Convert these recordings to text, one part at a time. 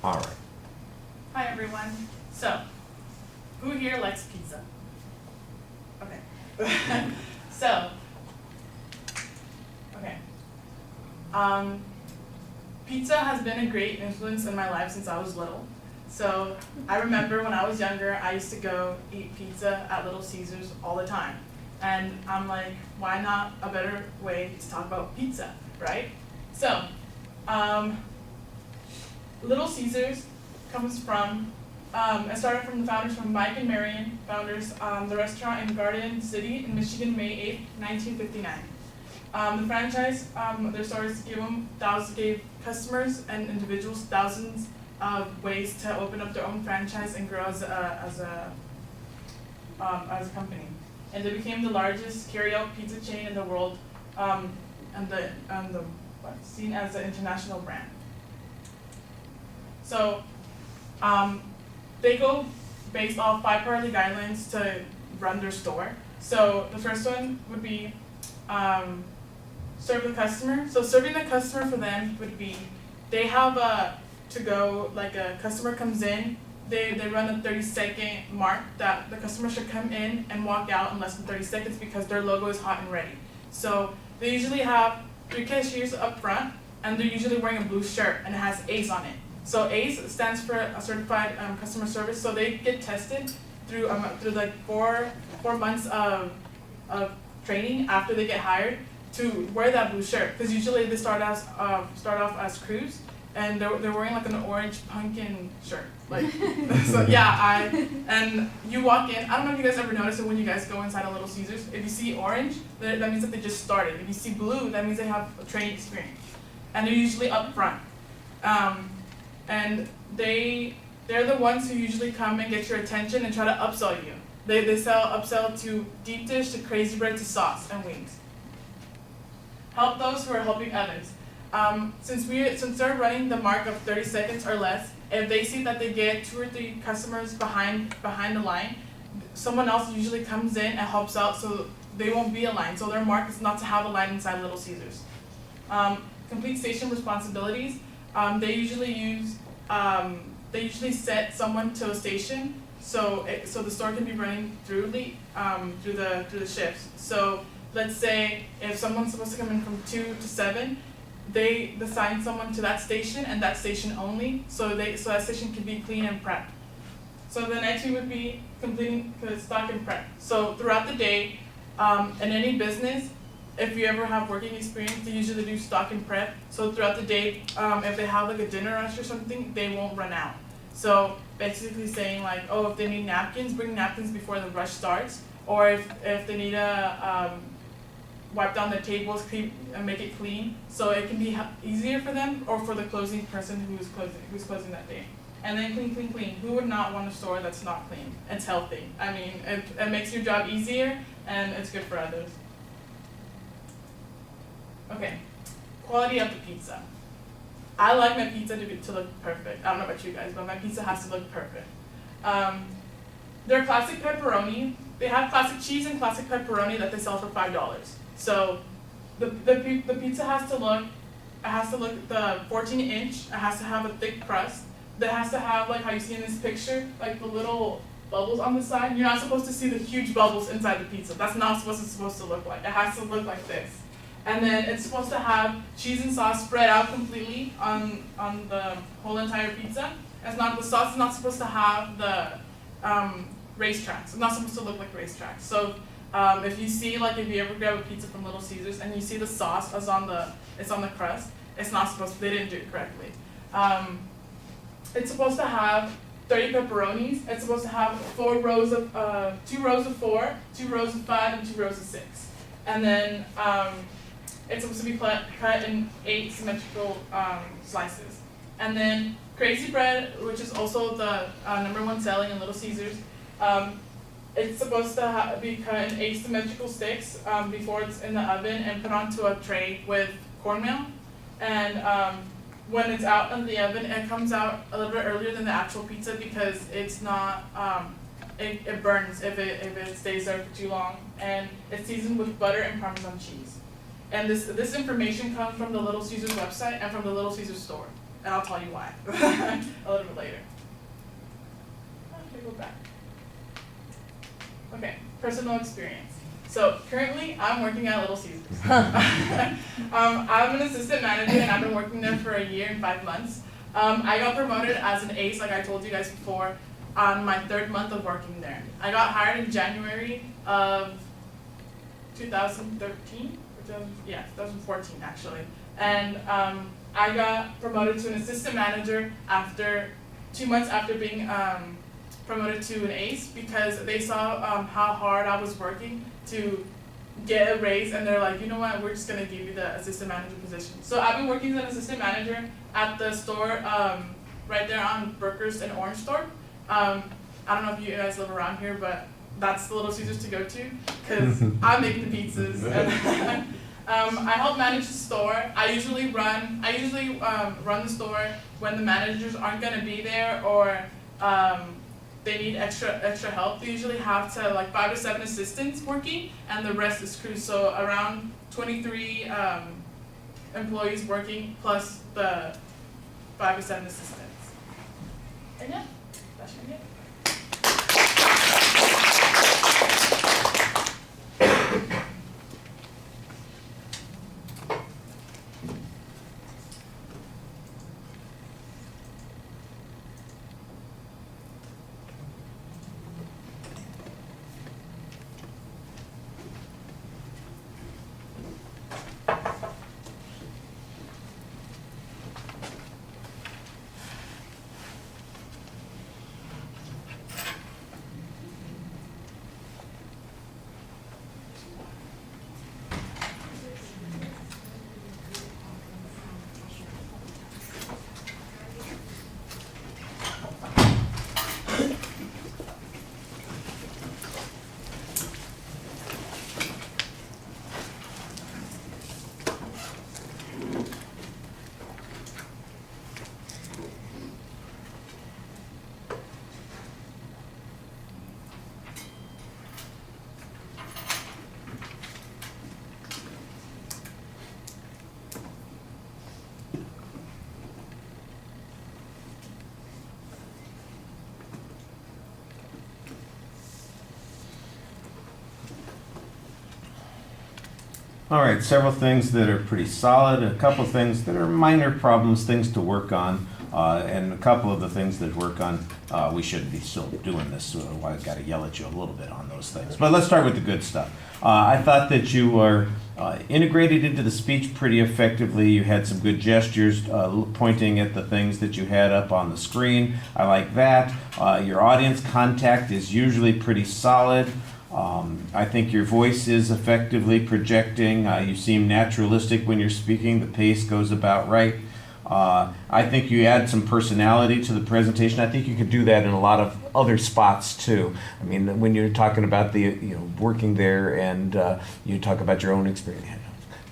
All right. Hi everyone. So, who here likes pizza? Okay. So, okay. Pizza has been a great influence in my life since I was little. So, I remember when I was younger, I used to go eat pizza at Little Caesars all the time. And I'm like, why not a better way to talk about pizza, right? So, Little Caesars comes from, it started from the founders, from Mike and Marion, founders, the restaurant in Garden City in Michigan, May 8th, 1959. The franchise, their stores gave customers and individuals thousands of ways to open up their own franchise and grow as a company. And they became the largest carry-out pizza chain in the world, seen as an international brand. So, they go based off 5 priority guidelines to run their store. So the first one would be serve the customer. So serving the customer for them would be, they have to go, like a customer comes in, they run a 30-second mark that the customer should come in and walk out in less than 30 seconds because their logo is hot and ready. So they usually have 3 cashiers up front, and they're usually wearing a blue shirt and it has ACE on it. So ACE stands for a certified customer service. So they get tested through like four months of training after they get hired to wear that blue shirt. Because usually they start off as crews, and they're wearing like an orange pumpkin shirt. Like, so yeah, and you walk in. I don't know if you guys ever notice it when you guys go inside a Little Caesars. If you see orange, that means that they just started. If you see blue, that means they have a training experience, and they're usually up front. And they're the ones who usually come and get your attention and try to upsell you. They upsell to deep dish, to crazy bread, to sauce and wings. Help those who are helping others. Since they're running the mark of 30 seconds or less, if they see that they get 2 or 3 customers behind the line, someone else usually comes in and helps out so they won't be a line. So their mark is not to have a line inside Little Caesars. Complete station responsibilities. They usually set someone to a station so the store can be running through the shifts. So let's say if someone's supposed to come in from 2 to 7, they assign someone to that station and that station only, so that station can be clean and prepped. So the next thing would be completing stock and prep. So throughout the day, in any business, if you ever have working experience, they usually do stock and prep. So throughout the day, if they have like a dinner rush or something, they won't run out. So basically saying like, oh, if they need napkins, bring napkins before the rush starts. Or if they need to wipe down the tables and make it clean, so it can be easier for them or for the closing person who's closing that day. And then clean. Who would not want a store that's not clean? It's healthy. I mean, it makes your job easier and it's good for others. Okay, quality of the pizza. I like my pizza to look perfect. I don't know about you guys, but my pizza has to look perfect. Their classic pepperoni, they have classic cheese and classic pepperoni that they sell for $5. So the pizza has to look the 14-inch. It has to have a thick crust. It has to have, like how you see in this picture, like the little bubbles on the side. You're not supposed to see the huge bubbles inside the pizza. That's not what it's supposed to look like. It has to look like this. And then it's supposed to have cheese and sauce spread out completely on the whole entire pizza. The sauce is not supposed to have the racetracks. It's not supposed to look like racetracks. So if you ever grab a pizza from Little Caesars and you see the sauce is on the crust, it's not supposed to. They didn't do it correctly. It's supposed to have 30 pepperonis. It's supposed to have 2 rows of 4, 2 rows of 5, and 2 rows of 6. And then it's supposed to be cut in 8 symmetrical slices. And then crazy bread, which is also the #1 selling in Little Caesars, it's supposed to be cut in 8 symmetrical sticks before it's in the oven and put onto a tray with cornmeal. And when it's out of the oven, it comes out a little bit earlier than the actual pizza because it's not, it burns if it stays there for too long. And it's seasoned with butter and Parmesan cheese. And this information comes from the Little Caesars website and from the Little Caesars store. and I'll tell you why a little bit later. Okay, go back. Okay, personal experience. So currently, I'm working at Little Caesars. I'm an assistant manager, and I've been working there for a year and 5 months. I got promoted as an ace, like I told you guys before, on my 3rd month of working there. I got hired in January of 2013, 2014 actually. And I got promoted to an assistant manager after 2 months after being promoted to an ace, because they saw how hard I was working to get a raise, and they're like, you know what, we're just gonna give you the assistant manager position. So I've been working as an assistant manager at the store right there on Brooker's and Orange Store. I don't know if you guys live around here, but that's the Little Caesars to go to, because I'm making the pizzas. And I help manage the store. I usually run the store when the managers aren't gonna be there, or they need extra help. They usually have to like 5 to 7 assistants working, and the rest is crew. So around 23 employees working, plus the 5 to 7 assistants. And yeah, that should be it. All right, several things that are pretty solid, a couple of things that are minor problems, things to work on, and a couple of the things that work on, we shouldn't be still doing this, so I've got to yell at you a little bit on those things. But let's start with the good stuff. I thought that you were integrated into the speech pretty effectively. You had some good gestures pointing at the things that you had up on the screen. I like that. Your audience contact is usually pretty solid. I think your voice is effectively projecting. You seem naturalistic when you're speaking. The pace goes about right. I think you add some personality to the presentation. I think you could do that in a lot of other spots too. I mean, when you're talking about the working there, and you talk about your own experience.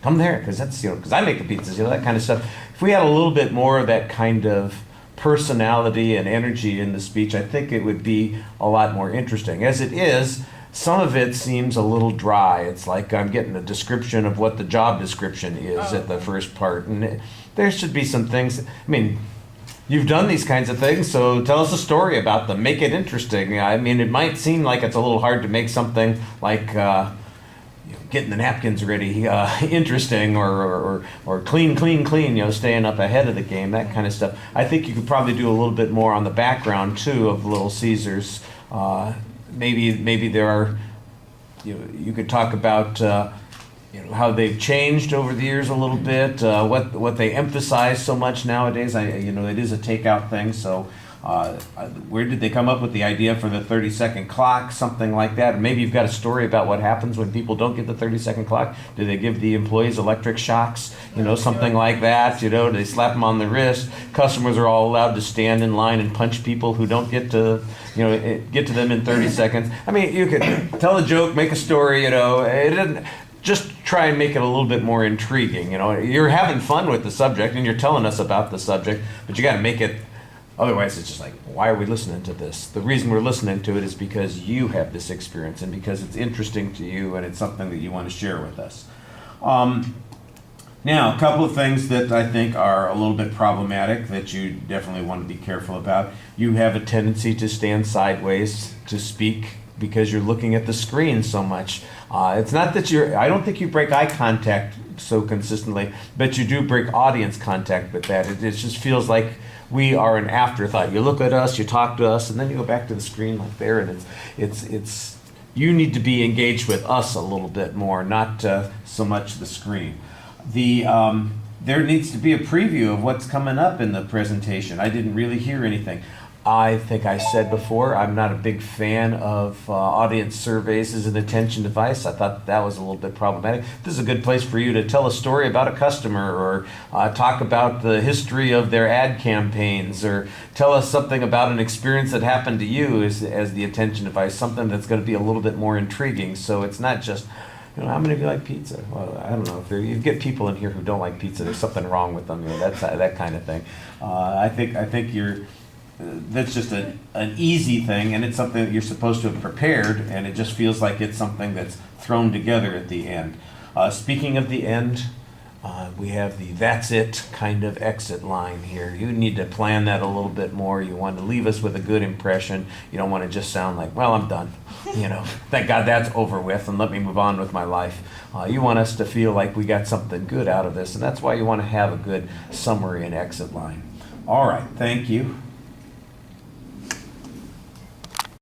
Come there, because that's because I make the pizzas, that kind of stuff. If we had a little bit more of that kind of personality and energy in the speech, I think it would be a lot more interesting. As it is, some of it seems a little dry. It's like I'm getting a description of what the job description is at the first part. And there should be some things. I mean, you've done these kinds of things, so tell us a story about them. Make it interesting. I mean, it might seem like it's a little hard to make something like getting the napkins ready interesting, or clean, staying up ahead of the game, that kind of stuff. I think you could probably do a little bit more on the background, too, of Little Caesars. Maybe there are, you could talk about how they've changed over the years a little bit, what they emphasize so much nowadays. It is a takeout thing, so where did they come up with the idea for the 30-second clock, something like that? Or maybe you've got a story about what happens when people don't get the 30-second clock. Do they give the employees electric shocks, something like that? Do they slap them on the wrist? Customers are all allowed to stand in line and punch people who don't get to get to them in 30 seconds. I mean, you could tell a joke, make a story, it doesn't, just try and make it a little bit more intriguing. You're having fun with the subject and you're telling us about the subject, but you got to make it, otherwise it's just like, why are we listening to this? The reason we're listening to it is because you have this experience and because it's interesting to you and it's something that you want to share with us. Now, a couple of things that I think are a little bit problematic that you definitely want to be careful about. You have a tendency to stand sideways to speak because you're looking at the screen so much. It's not that I don't think you break eye contact so consistently, but you do break audience contact with that. It just feels like we are an afterthought. You look at us, you talk to us, and then you go back to the screen like there, and it's you need to be engaged with us a little bit more, not so much the screen. There needs to be a preview of what's coming up in the presentation. I didn't really hear anything. I think I said before, I'm not a big fan of audience surveys as an attention device. I thought that was a little bit problematic. This is a good place for you to tell a story about a customer, or talk about the history of their ad campaigns, or tell us something about an experience that happened to you as the attention device, something that's going to be a little bit more intriguing. So it's not just, how many of you like pizza? Well, I don't know. If you get people in here who don't like pizza, there's something wrong with them. That's that kind of thing. I think that's just an easy thing, and it's something that you're supposed to have prepared, and it just feels like it's something that's thrown together at the end. Speaking of the end, we have the "that's it" kind of exit line here. You need to plan that a little bit more. You want to leave us with a good impression. You don't want to just sound like, well, I'm done. Thank God that's over with, and let me move on with my life. You want us to feel like we got something good out of this, and that's why you want to have a good summary and exit line. All right, thank you.